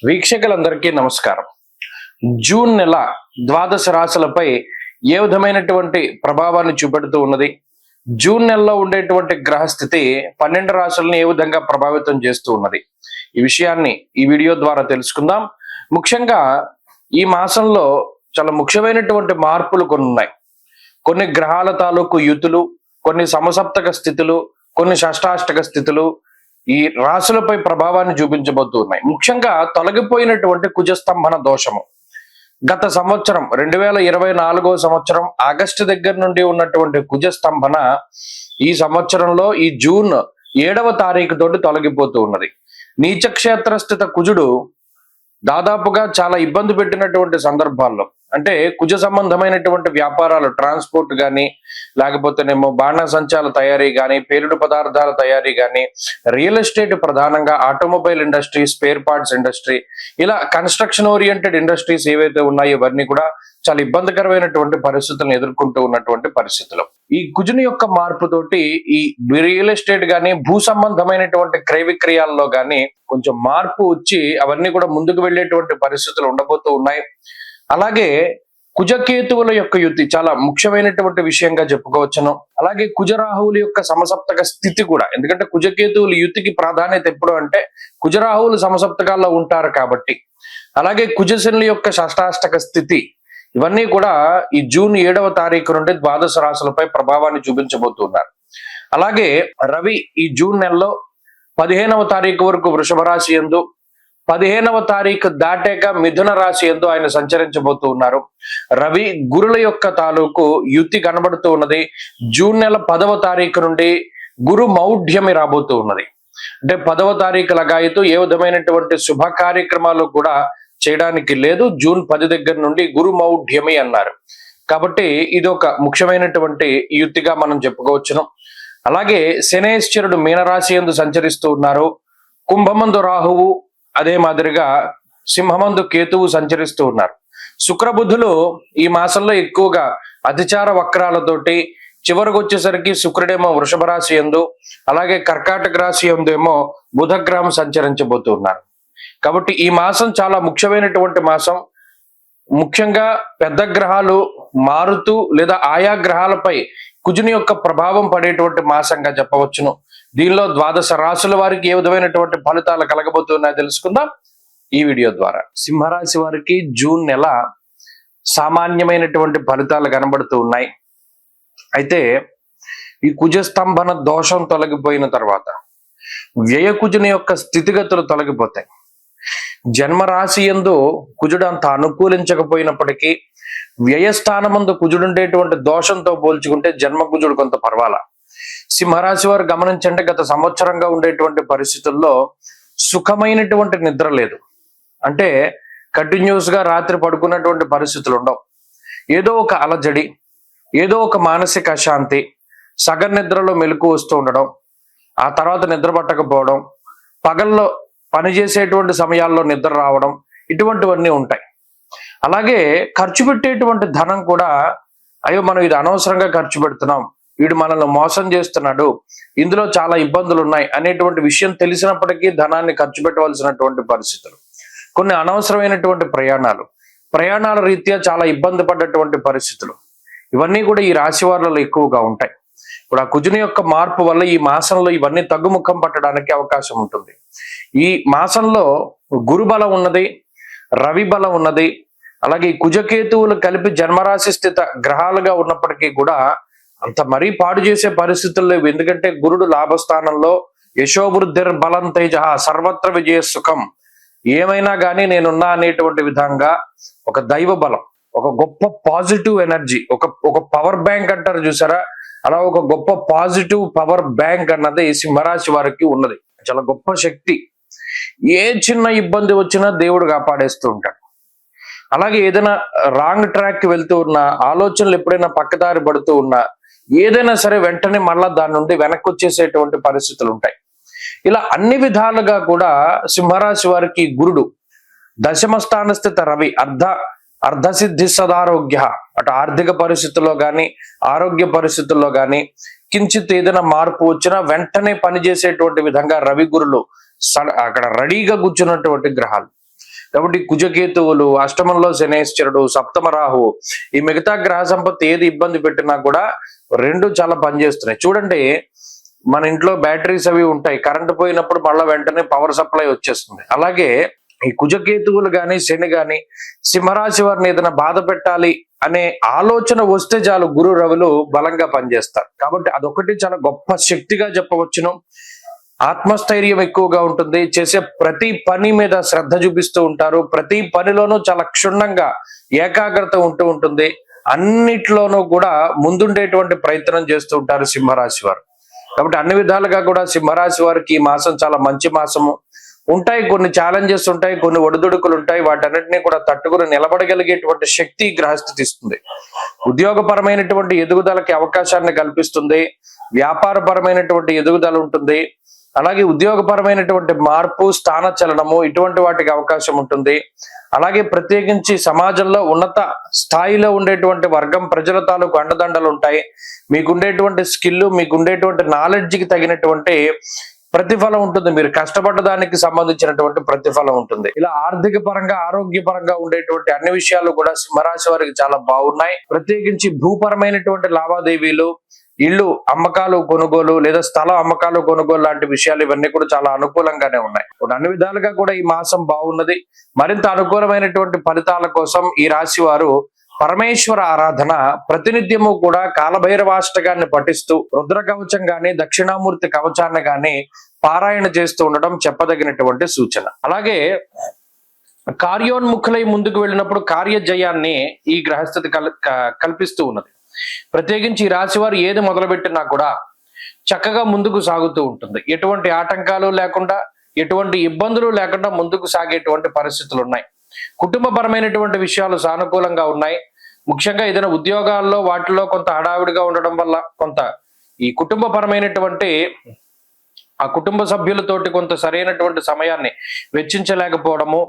వీక్షకులందరికీ నమస్కారం. జూన్ నెల ద్వాదశ రాశులపై ఏ విధమైనటువంటి ప్రభావాన్ని చూపెడుతూ ఉన్నది, జూన్ నెలలో ఉండేటువంటి గ్రహస్థితి 12 రాశులను ఏ విధంగా ప్రభావితం చేస్తూ ఉన్నది, ఈ విషయాన్ని ఈ వీడియో ద్వారా తెలుసుకుందాం. ముఖ్యంగా ఈ మాసంలో చాలా ముఖ్యమైనటువంటి మార్పులు కొన్ని ఉన్నాయి. కొన్ని గ్రహాల తాలూకు యుతులు, కొన్ని సమసప్తక స్థితులు, కొన్ని షష్టాష్టక స్థితులు ఈ రాశులపై ప్రభావాన్ని చూపించబోతూ ఉన్నాయి. ముఖ్యంగా తొలగిపోయినటువంటి కుజస్తంభన దోషము గత సంవత్సరం 2024 సంవత్సరం ఆగస్టు దగ్గర నుండి ఉన్నటువంటి కుజస్తంభన ఈ సంవత్సరంలో ఈ జూన్ 7వ తారీఖు తోటి తొలగిపోతూ ఉన్నది. నీచక్షేత్ర స్థిత కుజుడు దాదాపుగా చాలా ఇబ్బంది పెట్టినటువంటి సందర్భాల్లో, అంటే కుజ సంబంధమైనటువంటి వ్యాపారాలు, ట్రాన్స్పోర్ట్ కానీ, లేకపోతేనేమో బాణసంచాల తయారీ కానీ, పేలుడు పదార్థాల తయారీ కానీ, రియల్ ఎస్టేట్, ప్రధానంగా automobile industry, spare parts industry, ఇలా కన్స్ట్రక్షన్ ఓరియంటెడ్ ఇండస్ట్రీస్ ఏవైతే ఉన్నాయో ఇవన్నీ కూడా చాలా ఇబ్బందికరమైనటువంటి పరిస్థితులను ఎదుర్కొంటూ ఉన్నటువంటి పరిస్థితులు. ఈ కుజుని యొక్క మార్పుతోటి ఈ రియల్ ఎస్టేట్ కానీ, భూ సంబంధమైనటువంటి క్రయ విక్రయాల్లో కానీ కొంచెం మార్పు వచ్చి అవన్నీ కూడా ముందుకు వెళ్ళేటువంటి పరిస్థితులు ఉండబోతూ ఉన్నాయి. అలాగే కుజకేతువుల యొక్క యుతి చాలా ముఖ్యమైనటువంటి విషయంగా చెప్పుకోవచ్చును. అలాగే కుజరాహువుల యొక్క సమసప్తక స్థితి కూడా, ఎందుకంటే కుజకేతువుల యుతికి ప్రాధాన్యత ఎప్పుడు అంటే కుజరాహువులు సమసప్తకాల్లో ఉంటారు కాబట్టి. అలాగే కుజశనుల యొక్క షష్టాష్టక స్థితి, ఇవన్నీ కూడా ఈ జూన్ 7వ తారీఖు నుండి ద్వాదశ రాశులపై ప్రభావాన్ని చూపించబోతున్నారు. అలాగే రవి ఈ జూన్ నెలలో 15వ తారీఖు వరకు వృషభ రాశి యందు, 15వ తారీఖు దాటాక మిథున రాశి యందు ఆయన సంచరించబోతూ ఉన్నారు. రవి గురుల యొక్క తాలూకు యుతి కనబడుతూ ఉన్నది. జూన్ నెల 10వ తారీఖు నుండి గురు మౌఢ్యమి రాబోతూ ఉన్నది. అంటే 10వ తారీఖు లగాయతూ ఏ విధమైనటువంటి శుభ కార్యక్రమాలు కూడా చేయడానికి లేదు. జూన్ 10 దగ్గర నుండి గురు మౌఢ్యమి అన్నారు. కాబట్టి ఇది ఒక ముఖ్యమైనటువంటి యుతిగా మనం చెప్పుకోవచ్చును. అలాగే శనేశ్వరుడు మీనరాశి యందు సంచరిస్తూ ఉన్నారు. కుంభమందు రాహువు, అదే మాదిరిగా సింహమందు కేతువు సంచరిస్తూ ఉన్నారు. శుక్రబుధులు ఈ మాసంలో ఎక్కువగా అతిచార వక్రాలతోటి చివరికి వచ్చేసరికి శుక్రుడేమో వృషభ రాశి యందు, అలాగే కర్కాటక రాశి యందు ఏమో బుధగ్రహం సంచరించబోతూ ఉన్నారు. కాబట్టి ఈ మాసం చాలా ముఖ్యమైనటువంటి మాసం. ముఖ్యంగా పెద్ద గ్రహాలు మారుతూ లేదా ఆయా గ్రహాలపై కుజుని యొక్క ప్రభావం పడేటువంటి మాసంగా చెప్పవచ్చును. దీనిలో ద్వాదశ రాశుల వారికి ఏ విధమైనటువంటి ఫలితాలు కలగబోతున్నాయో తెలుసుకుందాం ఈ వీడియో ద్వారా. సింహరాశి వారికి జూన్ నెల సామాన్యమైనటువంటి ఫలితాలు కనబడుతూ ఉన్నాయి. అయితే ఈ కుజస్తంభన దోషం తొలగిపోయిన తర్వాత వ్యయ కుజుని యొక్క స్థితిగతులు తొలగిపోతాయి. జన్మరాశి యందు కుజుడు అంత అనుకూలించకపోయినప్పటికీ వ్యయస్థానమందు కుజుడుండేటువంటి దోషంతో పోల్చుకుంటే జన్మ కుజుడు కొంత పర్వాలా. సింహరాశి వారు గమనించండి, గత సంవత్సరంగా ఉండేటువంటి పరిస్థితుల్లో సుఖమైనటువంటి నిద్ర లేదు. అంటే కంటిన్యూస్ గా రాత్రి పడుకున్నటువంటి పరిస్థితులు ఉండవు. ఏదో ఒక అలజడి, ఏదో ఒక మానసిక అశాంతి, సగం నిద్రలో మెలకు వస్తూ ఉండడం, ఆ తర్వాత నిద్ర పట్టకపోవడం, పగల్లో పనిచేసేటువంటి సమయాల్లో నిద్ర రావడం, ఇటువంటివన్నీ ఉంటాయి. అలాగే ఖర్చు పెట్టేటువంటి ధనం కూడా, అయ్యో మనం ఇది అనవసరంగా ఖర్చు పెడుతున్నాం, వీడు మనల్ని మోసం చేస్తున్నాడు, ఇందులో చాలా ఇబ్బందులు ఉన్నాయి అనేటువంటి విషయం తెలిసినప్పటికీ ధనాన్ని ఖర్చు పెట్టవలసినటువంటి పరిస్థితులు, కొన్ని అనవసరమైనటువంటి ప్రయాణాల రీత్యా చాలా ఇబ్బంది పడ్డటువంటి పరిస్థితులు, ఇవన్నీ కూడా ఈ రాశి వారిలో ఎక్కువగా ఉంటాయి. ఇప్పుడు ఆ కుజుని యొక్క మార్పు వల్ల ఈ మాసంలో ఇవన్నీ తగ్గుముఖం పట్టడానికి అవకాశం ఉంటుంది. ఈ మాసంలో గురు బలం ఉన్నది, రవి బలం ఉన్నది. అలాగే ఈ కుజకేతువులు కలిపి జన్మరాశి స్థిత గ్రహాలుగా ఉన్నప్పటికీ కూడా అంత మరీ పాడు చేసే పరిస్థితులు లేవు. ఎందుకంటే గురుడు లాభస్థానంలో, యశోవృద్ధిర్ బలం తేజ సర్వత్ర విజయ సుఖం, ఏమైనా కానీ నేనున్నా అనేటువంటి విధంగా ఒక దైవ బలం, ఒక గొప్ప పాజిటివ్ ఎనర్జీ, ఒక పవర్ బ్యాంక్ అంటారు చూసారా, అలా ఒక గొప్ప పాజిటివ్ పవర్ బ్యాంక్ అన్నది సింహరాశి వారికి ఉన్నది. చాలా గొప్ప శక్తి. ఏ చిన్న ఇబ్బంది వచ్చినా దేవుడు కాపాడేస్తూ ఉంటాడు. అలాగే ఏదైనా రాంగ్ ట్రాక్ కి వెళ్తూ ఉన్నా, ఆలోచనలు ఎప్పుడైనా పక్కదారి పడుతూ ఉన్నా, ఏదైనా సరే వెంటనే మళ్ళా దాని నుండి వెనక్కి వచ్చేసేటువంటి పరిస్థితులు ఉంటాయి. ఇలా అన్ని విధాలుగా కూడా సింహరాశి వారికి గురుడు దశమ స్థాన స్థిత రవి అర్ధసిద్ధి సదారోగ్య, అటు ఆర్థిక పరిస్థితుల్లో కానీ ఆరోగ్య పరిస్థితుల్లో కానీ కించిత్ ఏదైనా మార్పు వచ్చినా వెంటనే పనిచేసేటువంటి విధంగా రవి గురులు అక్కడ రెడీగా కూర్చున్నటువంటి గ్రహాలు. కాబట్టి కుజకేతువులు, అష్టమంలో శనేశ్వరుడు, సప్తమ రాహు, ఈ మిగతా గ్రహ సంపత్తి ఏది ఇబ్బంది పెట్టినా కూడా రెండు చాలా పనిచేస్తున్నాయి. చూడండి, మన ఇంట్లో బ్యాటరీస్ అవి ఉంటాయి, కరెంట్ పోయినప్పుడు మళ్ళీ వెంటనే పవర్ సప్లై వచ్చేస్తుంది. అలాగే ఈ కుజకేతువులు గాని, శని గాని సింహరాశి వారిని ఏదైనా బాధ పెట్టాలి అనే ఆలోచన వస్తే చాలు గురు రవులు బలంగా పనిచేస్తారు. కాబట్టి అదొకటి చాలా గొప్ప శక్తిగా చెప్పవచ్చును. ఆత్మస్థైర్యం ఎక్కువగా ఉంటుంది, చేసే ప్రతి పని మీద శ్రద్ధ చూపిస్తూ ఉంటారు, ప్రతి పనిలోనూ చాలా క్షుణ్ణంగా ఏకాగ్రత ఉంటుంది, అన్నిట్లోనూ కూడా ముందుండేటువంటి ప్రయత్నం చేస్తూ ఉంటారు సింహరాశి వారు. కాబట్టి అన్ని విధాలుగా కూడా సింహరాశి వారికి ఈ మాసం చాలా మంచి మాసము. ఉంటాయి కొన్ని ఛాలెంజెస్ ఉంటాయి, కొన్ని ఒడిదుడుకులు ఉంటాయి, వాటన్నిటిని కూడా తట్టుకుని నిలబడగలిగేటువంటి శక్తి గ్రహస్థితి ఇస్తుంది. ఉద్యోగపరమైనటువంటి ఎదుగుదలకి అవకాశాన్ని కల్పిస్తుంది, వ్యాపారపరమైనటువంటి ఎదుగుదల ఉంటుంది, అలాగే ఉద్యోగపరమైనటువంటి మార్పు, స్థాన చలనము ఇటువంటి వాటికి అవకాశం ఉంటుంది. అలాగే ప్రత్యేకించి సమాజంలో ఉన్నత స్థాయిలో ఉండేటువంటి వర్గం ప్రజల తాలూకు అండదండలు ఉంటాయి. మీకుండేటువంటి స్కిల్, మీకుండేటువంటి నాలెడ్జ్కి తగినటువంటి ప్రతిఫలం ఉంటుంది, మీరు కష్టపడ్డ దానికి సంబంధించినటువంటి ప్రతిఫలం ఉంటుంది. ఇలా ఆర్థిక పరంగా, ఆరోగ్యపరంగా ఉండేటువంటి అన్ని విషయాలు కూడా సింహరాశి వారికి చాలా బాగున్నాయి. ప్రత్యేకించి భూపరమైనటువంటి లావాదేవీలు, ఇల్లు అమ్మకాలు కొనుగోలు లేదా స్థలం అమ్మకాలు కొనుగోలు లాంటి విషయాలు ఇవన్నీ కూడా చాలా అనుకూలంగానే ఉన్నాయి. అన్ని విధాలుగా కూడా ఈ మాసం బాగున్నది. మరింత అనుకూలమైనటువంటి ఫలితాల కోసం ఈ రాశి వారు పరమేశ్వర ఆరాధన ప్రతినిత్యము కూడా కాలభైరవాష్టకాన్ని పఠిస్తూ రుద్ర కవచం గాని, దక్షిణామూర్తి కవచాన్ని గాని పారాయణ చేస్తూ ఉండడం చెప్పదగినటువంటి సూచన. అలాగే కార్యోన్ముఖులై ముందుకు వెళ్ళినప్పుడు కార్యజయాన్ని ఈ గ్రహస్థితి కల్పిస్తూ ఉన్నది. ప్రత్యేకించి ఈ రాశి వారు ఏది మొదలుపెట్టినా కూడా చక్కగా ముందుకు సాగుతూ ఉంటుంది. ఎటువంటి ఆటంకాలు లేకుండా, ఎటువంటి ఇబ్బందులు లేకుండా ముందుకు సాగేటువంటి పరిస్థితులు ఉన్నాయి. కుటుంబపరమైనటువంటి విషయాలు సానుకూలంగా ఉన్నాయి. ముఖ్యంగా ఏదైనా ఉద్యోగాల్లో వాటిలో కొంత హడావిడిగా ఉండడం వల్ల కొంత ఈ కుటుంబపరమైనటువంటి ఆ కుటుంబ సభ్యులతోటి కొంత సరైనటువంటి సమయాన్ని వెచ్చించలేకపోవడము,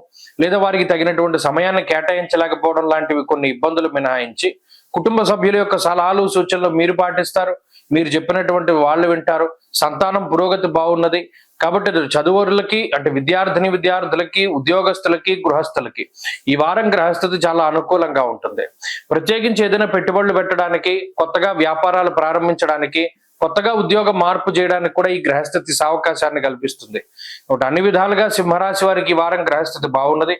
లేదా వారికి తగినటువంటి సమయాన్ని కేటాయించలేకపోవడం లాంటివి కొన్ని ఇబ్బందులు మినహాయించి కుటుంబ సభ్యుల యొక్క సలహాలు, సూచనలు మీరు పాటిస్తారు, మీరు చెప్పినటువంటి వాళ్ళు వింటారు, సంతానం పురోగతి బాగున్నది. కాబట్టి చదువులకి అంటే విద్యార్థులకి, ఉద్యోగస్తులకి, గృహస్థులకి ఈ వారం గ్రహస్థితి చాలా అనుకూలంగా ఉంటుంది. ప్రత్యేకించి ఏదైనా పెట్టుబడులు పెట్టడానికి, కొత్తగా వ్యాపారాలు ప్రారంభించడానికి, కొత్తగా ఉద్యోగ మార్పు చేయడానికి కూడా ఈ గ్రహస్థితి అవకాశాన్ని కల్పిస్తుంది. అన్ని విధాలుగా సింహరాశి వారికి ఈ వారం గ్రహస్థితి బాగున్నది.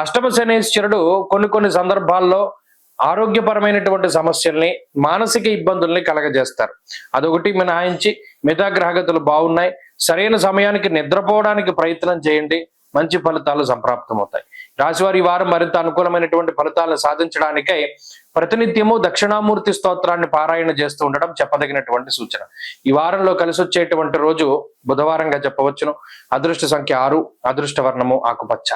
అష్టమ శనేశ్వరుడు కొన్ని సందర్భాల్లో ఆరోగ్యపరమైనటువంటి సమస్యల్ని, మానసిక ఇబ్బందుల్ని కలగజేస్తారు. అదొకటి మినహాయించి మిగతా గ్రహగతులు బాగున్నాయి. సరైన సమయానికి నిద్రపోవడానికి ప్రయత్నం చేయండి, మంచి ఫలితాలు సంప్రాప్తమవుతాయి. రాశివారి వారం మరింత అనుకూలమైనటువంటి ఫలితాలను సాధించడానికై ప్రతినిత్యము దక్షిణామూర్తి స్తోత్రాన్ని పారాయణ చేస్తూ ఉండడం చెప్పదగినటువంటి సూచన. ఈ వారంలో కలిసి వచ్చేటువంటి రోజు బుధవారంగా చెప్పవచ్చును. అదృష్ట సంఖ్య 6, అదృష్ట వర్ణము ఆకుపచ్చ.